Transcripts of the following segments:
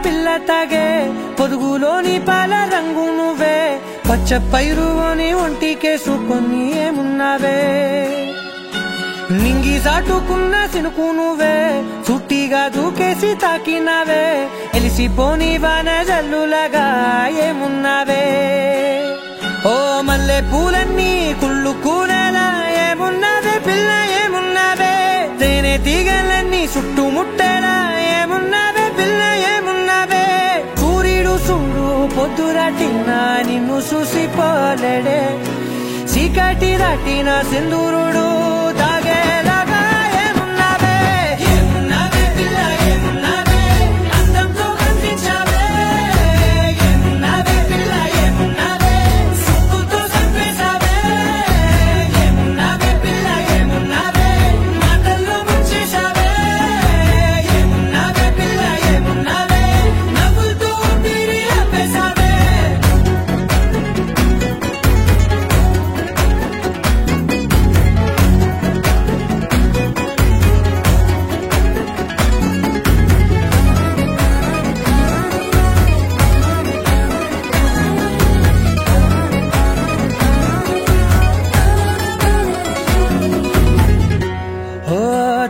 పిల్ల తాగే పొదుగులోని పాల రంగు నువ్వే పచ్చ పైరుని ఒంటికేసుకొని ఏమున్నావే నింగి సాటుకున్న సినుకు నువ్వే చుట్టిగా దూకేసి తాకినావే ఎలిసిపోని వాన జల్లులగా ఏమున్నావే ఓ మల్లె పూలన్నీ కుళ్ళు కూనేలా ఏమున్నావే పిల్ల ఏమున్నావే తేనె తీగలన్నీ చుట్టుముట్టేలా ఏమున్నావే పిల్ల ఏమున్నావే సూర్యుడు చూడు పొద్దురాటినా నిన్ను చూసిపోలేడే చీకటి దాటిన సింధూరుడు తాగేలాగా ఏమున్నావే ఏమున్నావే పిల్ల ఏమున్నావే అందంతో కనిపించావే ఏమున్నావే పిల్ల ఏమున్నావే సుక్కుతో చంపేశావే ఏమున్నావే పిల్ల ఏమున్నావే మాటల్లో ముంచేశావే ఏమున్నావే పిల్ల ఏమున్నావే నవ్వులతో ఊపిరి ఆపేశావే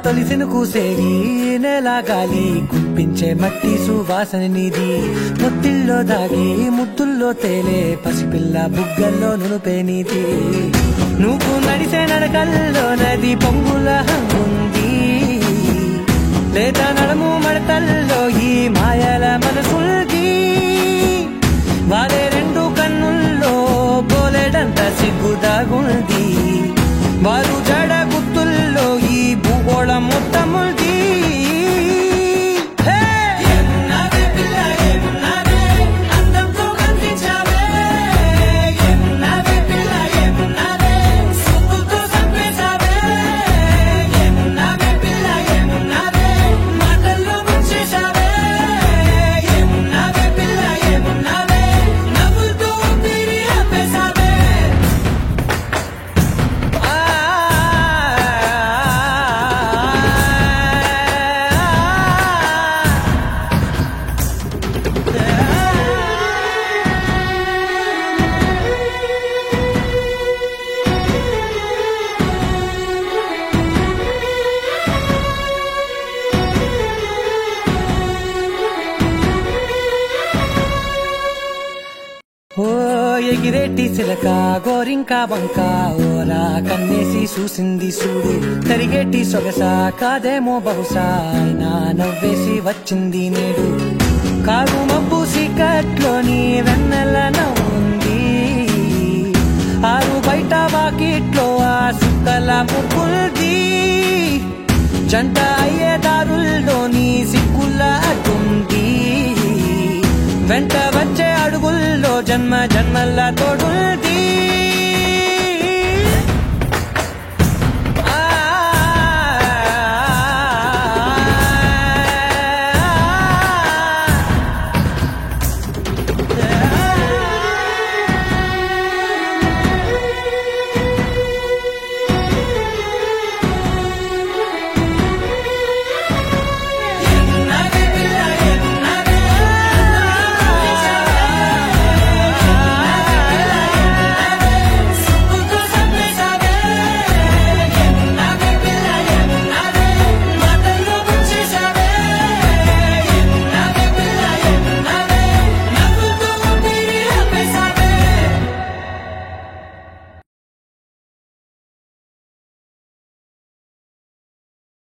తొలిసిన కూసేది నెల గాలి గుప్పించే మట్టి సువాసన నీది ముత్తిల్లో దాగి ముద్దుల్లో తేలే పసిపిల్ల బుగ్గల్లో నునుపే నీది నువ్వు నడిసే నడకల్లో నది పొంగుల హంగుంది లేదా నడుము మడతల్లో ఈ మాయల మనసుల్ది వారే రెండు కన్నుల్లో బోలెడంత సిగ్గుదాగుంది వారు జడ గుర్తుల్లో ఈ భూగోళం మొత్తముల్ది ఏమున్నావే పిల్ల ఏమున్నావే అందంతో కనిపించావే ఏమున్నావే పిల్ల ఏమున్నావే సుక్కుతో చంపేశావే ఏమున్నావే పిల్ల ఏమున్నావే మాటల్లో ముంచేశావే ఏమున్నావే పిల్ల ఏమున్నావే నవ్వులతో ఊపిరి ఆపేశావే ఓ ఎగిరేటి చిలక గోరింక వంక ఓరా కన్నేసి చూసింది చూడు తరిగేటి సొగస కాదేమో బహుశా అయినా నవ్వేసి వచ్చింది నేడు కారు మబ్బు సీకట్లోని వెన్నెల నవ్వుంది ఆరు బయట వాకిట్లో ఆ సుక్కల ముగ్గుల్ది జంట అయ్యే దారుల్లోని సిగ్గుల అడ్డుంది వెంట వచ్చే అడుగుల్లో జన్మ జన్మల తోడుల్ది